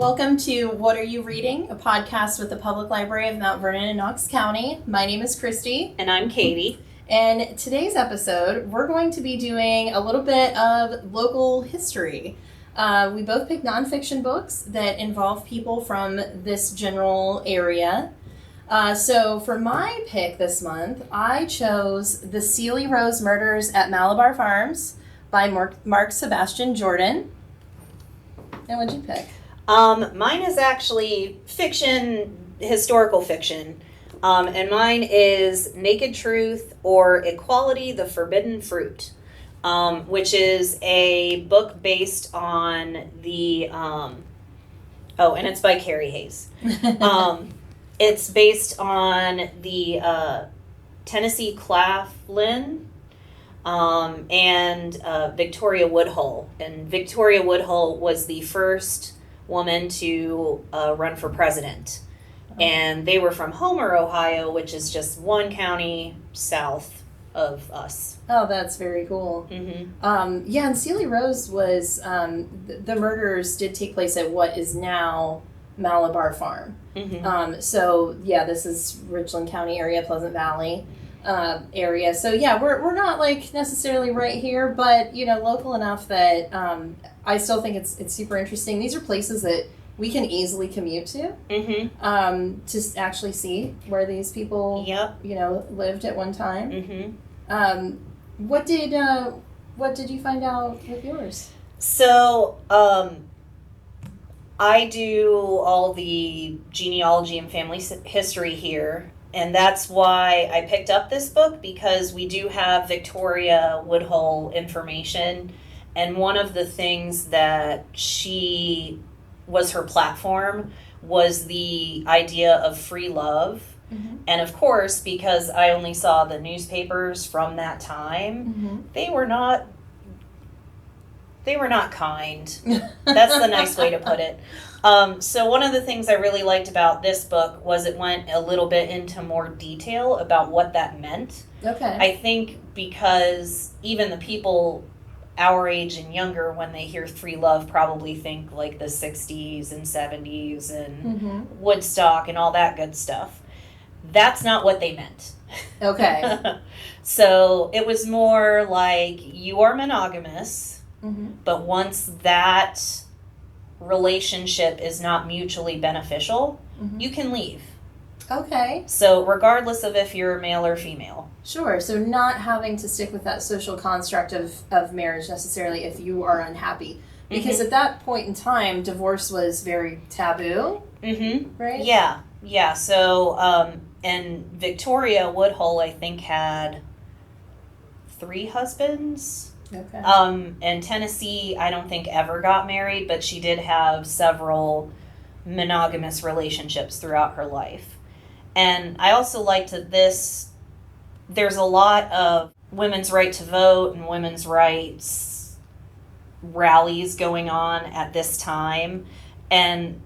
Welcome to What Are You Reading, a podcast with the Public Library of Mount Vernon in Knox County. My name is Christie. And I'm Katie. And today's episode, we're going to be doing a little bit of local history. We both picked nonfiction books that involve people from this general area. So for my pick this month, I chose The Ceely Rose Murders at Malabar Farms by Mark Sebastian Jordan. And what'd you pick? Mine is actually fiction, historical fiction. And mine is Naked Truth or Equality, the Forbidden Fruit, which is a book based on the, and it's by Carrie Hayes. It's based on the Tennessee Claflin and Victoria Woodhull. And Victoria Woodhull was the first woman to run for president. And they were from Homer, Ohio, which is just one county south of us. Oh, that's very cool. Mm-hmm. And Ceely Rose was, the murders did take place at what is now Malabar Farm. Mm-hmm. This is Richland County area, Pleasant Valley area. So yeah, we're not like necessarily right here, but local enough that I still think it's super interesting. These are places that we can easily commute to, to actually see where these people, lived at one time. Mm-hmm. What did you find out with yours? So, I do all the genealogy and family history here, and that's why I picked up this book, because we do have Victoria Woodhull information, and one of the things that was her platform was the idea of free love. Mm-hmm. And of course, because I only saw the newspapers from that time, they were not kind. That's the nice way to put it. So one of the things I really liked about this book was it went a little bit into more detail about what that meant. Okay. I think because even the people our age and younger, when they hear free love, probably think like the 60s and 70s and Woodstock and all that good stuff. That's not what they meant. Okay. So it was more like you are monogamous, but once that relationship is not mutually beneficial, you can leave. Okay. So regardless of if you're male or female. Sure. So not having to stick with that social construct of marriage necessarily if you are unhappy. Because at that point in time, divorce was very taboo. Right? Yeah. Yeah. So, and Victoria Woodhull, I think, had 3 husbands. Okay. And Tennessee, I don't think ever got married, but she did have several monogamous relationships throughout her life. And I also liked that there's a lot of women's right to vote and women's rights rallies going on at this time. And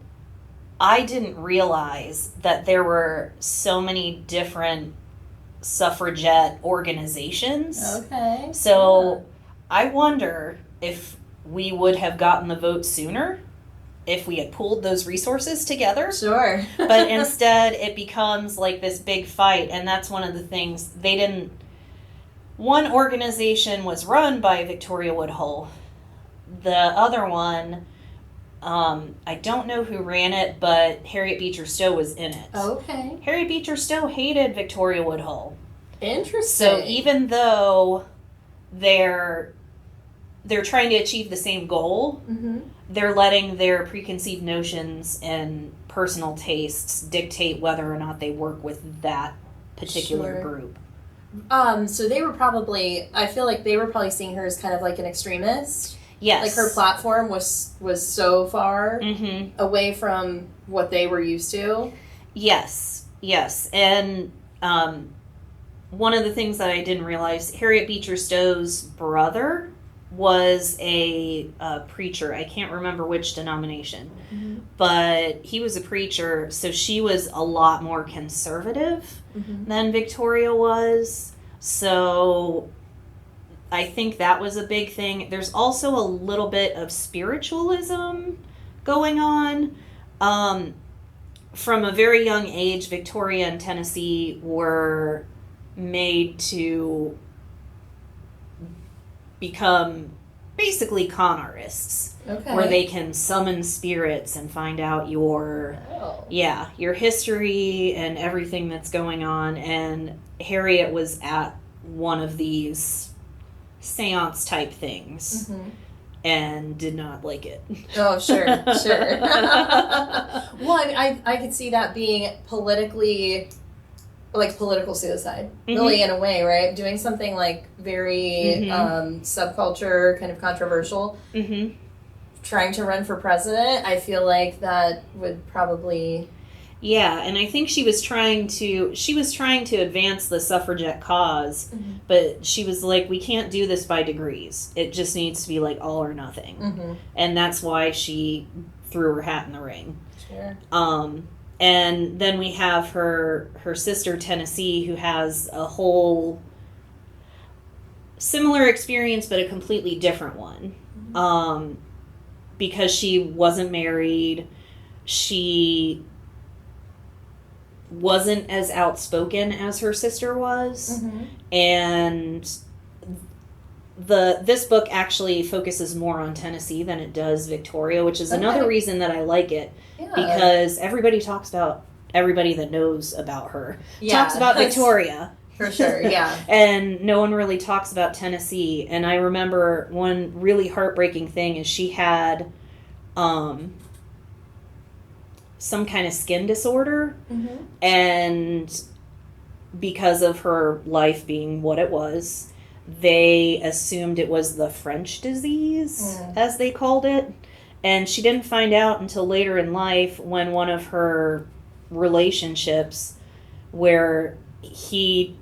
I didn't realize that there were so many different suffragette organizations. Okay. So I wonder if we would have gotten the vote sooner if we had pooled those resources together. Sure. But instead it becomes like this big fight, and that's one of the things one organization was run by Victoria Woodhull. The other one, I don't know who ran it, but Harriet Beecher Stowe was in it. Okay. Harriet Beecher Stowe hated Victoria Woodhull. Interesting. So even though they're trying to achieve the same goal, they're letting their preconceived notions and personal tastes dictate whether or not they work with that particular group. So they were I feel like they were probably seeing her as kind of like an extremist. Yes. Like her platform was so far away from what they were used to. Yes. And one of the things that I didn't realize, Harriet Beecher Stowe's brother was a preacher. I can't remember which denomination, but he was a preacher, so she was a lot more conservative than Victoria was. So I think that was a big thing. There's also a little bit of spiritualism going on, From a very young age, Victoria and Tennessee were made to become basically con artists. Okay. Where they can summon spirits and find out your history and everything that's going on. And Harriet was at one of these seance type things. Mm-hmm. And did not like it. Oh, sure. Well, I could see that being politically, like political suicide, really, in a way, right? Doing something like very subculture, kind of controversial. Mm-hmm. Trying to run for president, I feel like that would probably... Yeah, and I think she was trying to advance the suffragette cause, but she was like, we can't do this by degrees. It just needs to be like all or nothing. Mm-hmm. And that's why she threw her hat in the ring. Sure. And then we have her sister Tennessee, who has a whole similar experience, but a completely different one. Mm-hmm. Because she wasn't married, she wasn't as outspoken as her sister was, and this book actually focuses more on Tennessee than it does Victoria, which is another reason that I like it, because everybody talks about everybody that knows about her talks about Victoria. For sure, yeah. And no one really talks about Tennessee. And I remember one really heartbreaking thing is she had some kind of skin disorder. Mm-hmm. And because of her life being what it was, they assumed it was the French disease, as they called it. And she didn't find out until later in life when one of her relationships where he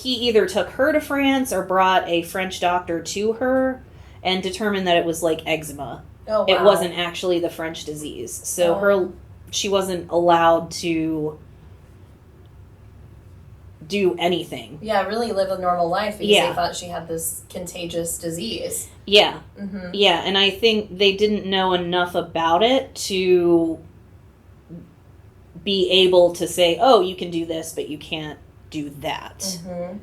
either took her to France or brought a French doctor to her and determined that it was like eczema. Oh, wow. It wasn't actually the French disease. So she wasn't allowed to do anything. Yeah, really live a normal life because they thought she had this contagious disease. Yeah. Mm-hmm. Yeah, and I think they didn't know enough about it to be able to say, oh, you can do this, but you can't do that. Mm-hmm.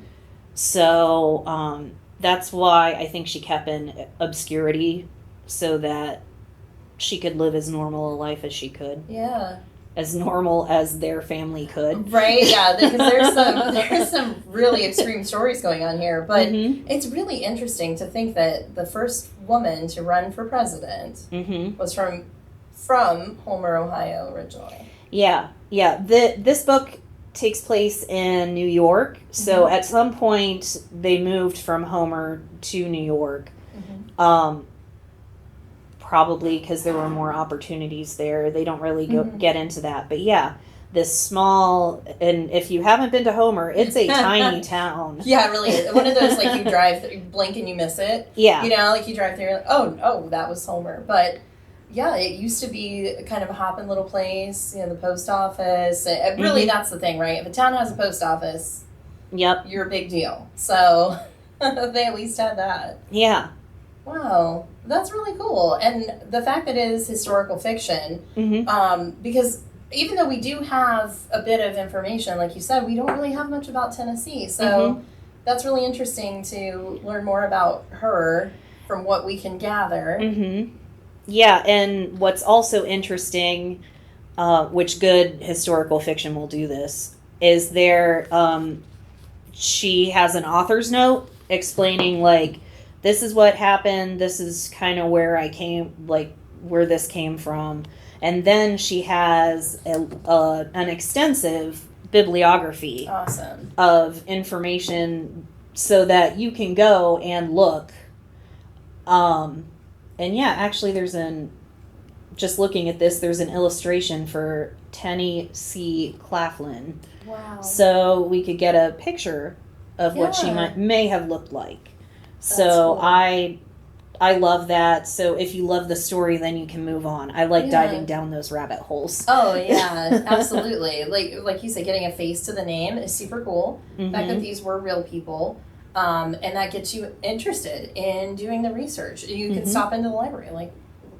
So that's why I think she kept in obscurity so that she could live as normal a life as she could. Yeah. As normal as their family could. Right, yeah, because there's some really extreme stories going on here, but it's really interesting to think that the first woman to run for president was from Homer, Ohio originally. Yeah. This book takes place in New York, so at some point they moved from Homer to New York. Probably because there were more opportunities there. They don't really get into that. But yeah, this small, and if you haven't been to Homer, it's a tiny town. Yeah, it really is. One of those, like, you drive, you blink and you miss it. Yeah. You know, like you drive through, like, oh, that was Homer. But yeah, it used to be kind of a hopping little place, you know, the post office. Really, that's the thing, right? If a town has a post office, you're a big deal. So they at least had that. Yeah. Wow, that's really cool. And the fact that it is historical fiction, because even though we do have a bit of information, like you said, we don't really have much about Tennessee. So that's really interesting to learn more about her from what we can gather. Yeah, and what's also interesting, which good historical fiction will do this, is she has an author's note explaining, like, this is what happened, this is kind of where I came, like, where this came from. And then she has an extensive bibliography of information so that you can go and look. And yeah, actually just looking at this, there's an illustration for Tenny C. Claflin. Wow. So we could get a picture of what she may have looked like. That's so cool. I love that. So if you love the story, then you can move on. I like diving down those rabbit holes. Oh yeah, absolutely. Like you said, getting a face to the name is super cool. The fact that these were real people, and that gets you interested in doing the research. You can stop into the library, like,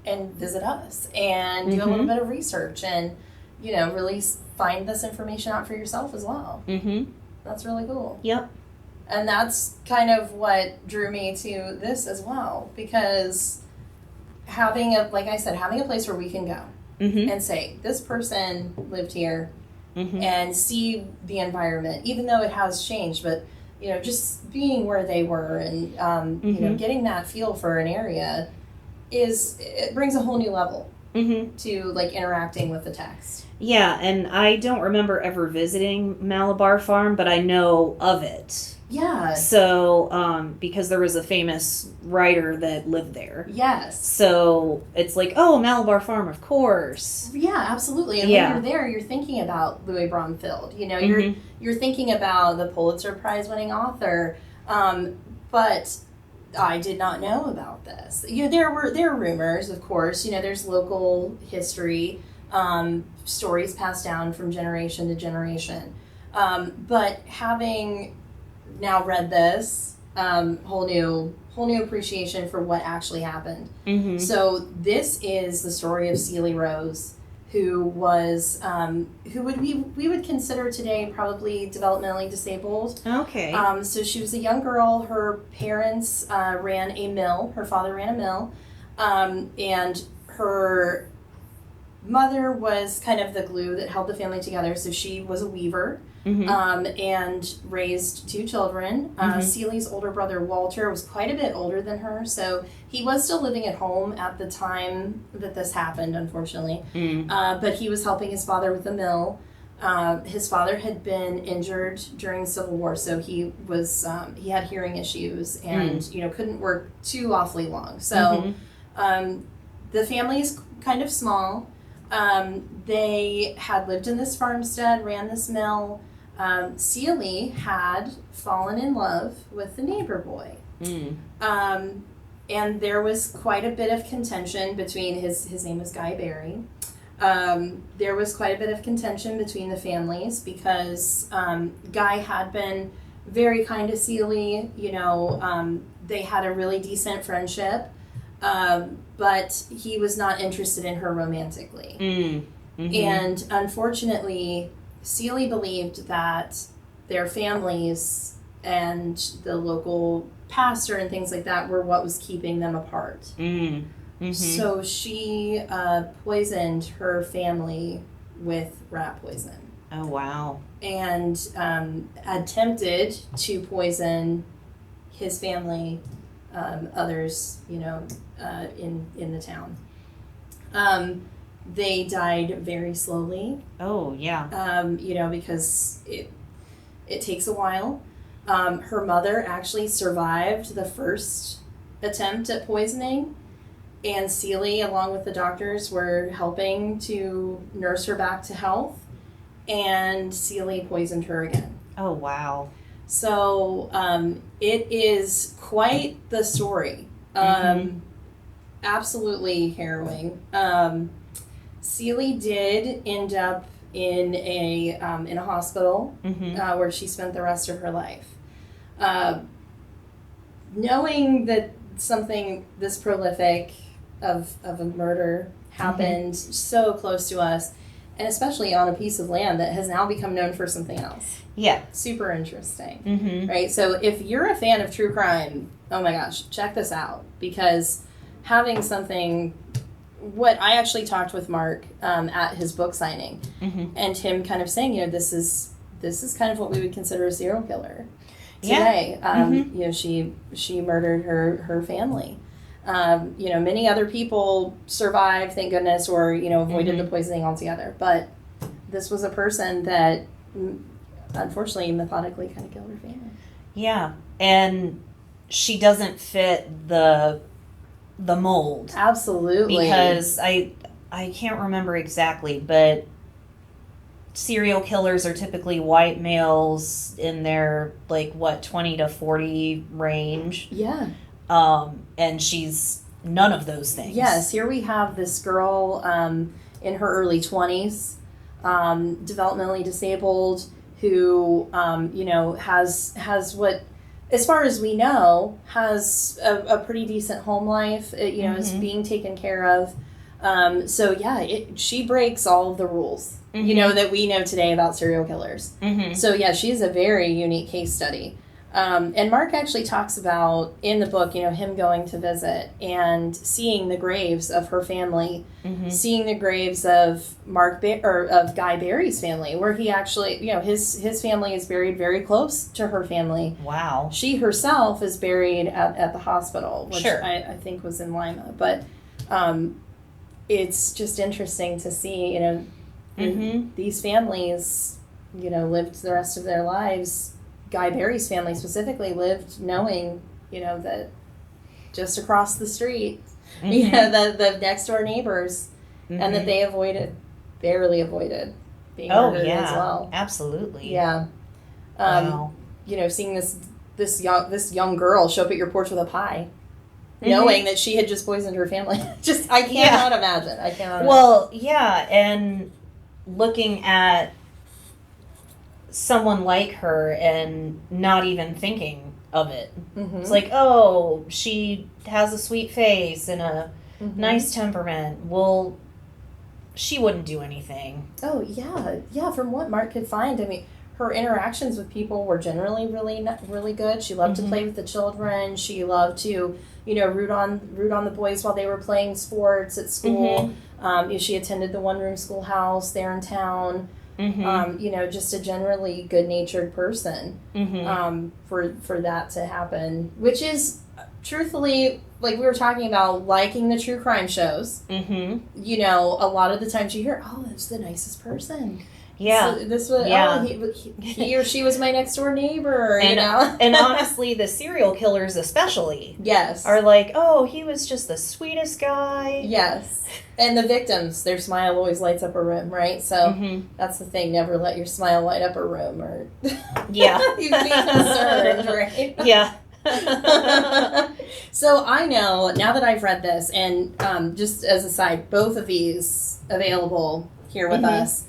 and visit us and do a little bit of research and, really find this information out for yourself as well. Mm-hmm. That's really cool. Yep. And that's kind of what drew me to this as well, because having a place where we can go and say, this person lived here and see the environment, even though it has changed, but, just being where they were and, getting that feel for an area it brings a whole new level to, like, interacting with the text. Yeah, and I don't remember ever visiting Malabar Farm, but I know of it. Yeah. So, because there was a famous writer that lived there. Yes. So, it's like, oh, Malabar Farm, of course. Yeah, absolutely. And when you're there, you're thinking about Louis Bromfield. You're thinking about the Pulitzer Prize winning author. But I did not know about this. There are rumors, of course. There's local history, stories passed down from generation to generation. But having now read this, whole new appreciation for what actually happened. So this is the story of Ceely Rose, who was we would consider today probably developmentally disabled. Okay. So she was a young girl. Her parents ran a mill. Her father ran a mill, and her mother was kind of the glue that held the family together. So she was a weaver. And raised 2 children. Ceely's older brother, Walter, was quite a bit older than her, so he was still living at home at the time that this happened, unfortunately. But he was helping his father with the mill. His father had been injured during the Civil War, so he he had hearing issues and couldn't work too awfully long. So the family's kind of small. They had lived in this farmstead, ran this mill. Ceely had fallen in love with the neighbor boy. And there was quite a bit of contention between his name was Guy Barry. There was quite a bit of contention between the families because Guy had been very kind to Ceely. They had a really decent friendship, but he was not interested in her romantically. And unfortunately, Ceely believed that their families and the local pastor and things like that were what was keeping them apart. So she poisoned her family with rat poison. Oh, wow. And attempted to poison his family, others, in the town. They died very slowly. Oh, yeah. Because it takes a while. Her mother actually survived the first attempt at poisoning, and Ceely, along with the doctors, were helping to nurse her back to health, and Ceely poisoned her again. Oh, wow. So it is quite the story. Absolutely harrowing. Ceely did end up in a hospital where she spent the rest of her life. Knowing that something this prolific of a murder happened so close to us, and especially on a piece of land that has now become known for something else. Yeah. Super interesting. Right? So if you're a fan of true crime, oh my gosh, check this out, because having something... What I actually talked with Mark at his book signing, and him kind of saying, this is kind of what we would consider a serial killer today. She murdered her family. Many other people survived, thank goodness, or avoided the poisoning altogether. But this was a person that, unfortunately, methodically kind of killed her family. Yeah, and she doesn't fit the mold. Absolutely. Because I can't remember exactly, but serial killers are typically white males in their 20 to 40 range. Yeah. And she's none of those things. Yes, here we have this girl in her early 20s, developmentally disabled, who has what as far as we know, has a pretty decent home life, is being taken care of. So yeah, she breaks all of the rules, that we know today about serial killers. So yeah, she's a very unique case study. And Mark actually talks about in the book, him going to visit and seeing the graves of her family, seeing the graves of of Guy Barry's family, where he actually, his family is buried very close to her family. Wow. She herself is buried at the hospital, which sure. I think was in Lima. But it's just interesting to see, these families, lived the rest of their lives. Guy Barry's family specifically lived knowing, that just across the street, the next door neighbors, and that they barely avoided being murdered as well. Absolutely. Yeah. Wow. Seeing this young girl show up at your porch with a pie, knowing that she had just poisoned her family. I cannot imagine. Well, yeah, and looking at someone like her and not even thinking of it. It's like, oh, she has a sweet face and a nice temperament. Well, she wouldn't do anything. Oh, yeah. Yeah, from what Mark could find, I mean, her interactions with people were generally really good. She loved to play with the children. She loved to, root on the boys while they were playing sports at school. She attended the one-room schoolhouse there in town. Just a generally good-natured person. For that to happen, which is truthfully, like we were talking about, liking the true crime shows. A lot of the times you hear, oh, that's the nicest person. Yeah. So this was, he or she was my next door neighbor, And honestly, the serial killers especially. Yes. Are like, oh, he was just the sweetest guy. Yes. And the victims, their smile always lights up a room, right? So that's the thing, never let your smile light up a room, or yeah. you'd be concerned, right? Yeah. So I know, now that I've read this, and just as a side, both of these available here with us.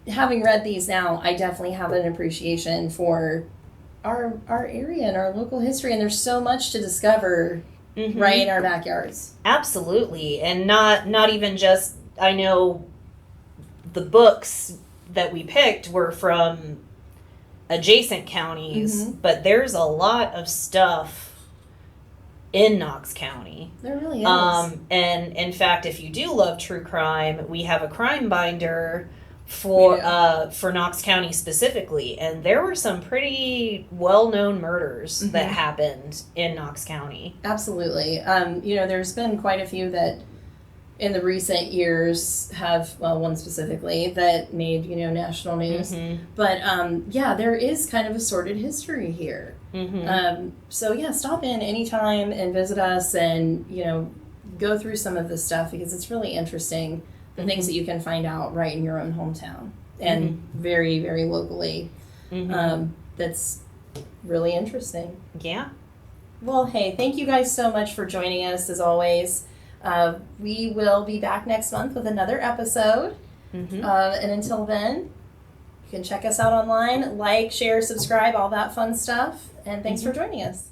Having read these now, I definitely have an appreciation for our area and our local history, and there's so much to discover right in our backyards. Absolutely. And not even just, I know the books that we picked were from adjacent counties, but there's a lot of stuff in Knox County. There really is. And in fact, if you do love true crime, we have a crime binder for Knox County specifically, and there were some pretty well-known murders that happened in Knox County. Absolutely. There's been quite a few that in the recent years have, well, one specifically that made, national news. But there is kind of a sordid history here. So yeah, stop in anytime and visit us, and go through some of this stuff, because it's really interesting, the things that you can find out right in your own hometown, and very, very locally. That's really interesting. Yeah. Well, hey, thank you guys so much for joining us, as always. We will be back next month with another episode. And until then, you can check us out online, like, share, subscribe, all that fun stuff. And thanks for joining us.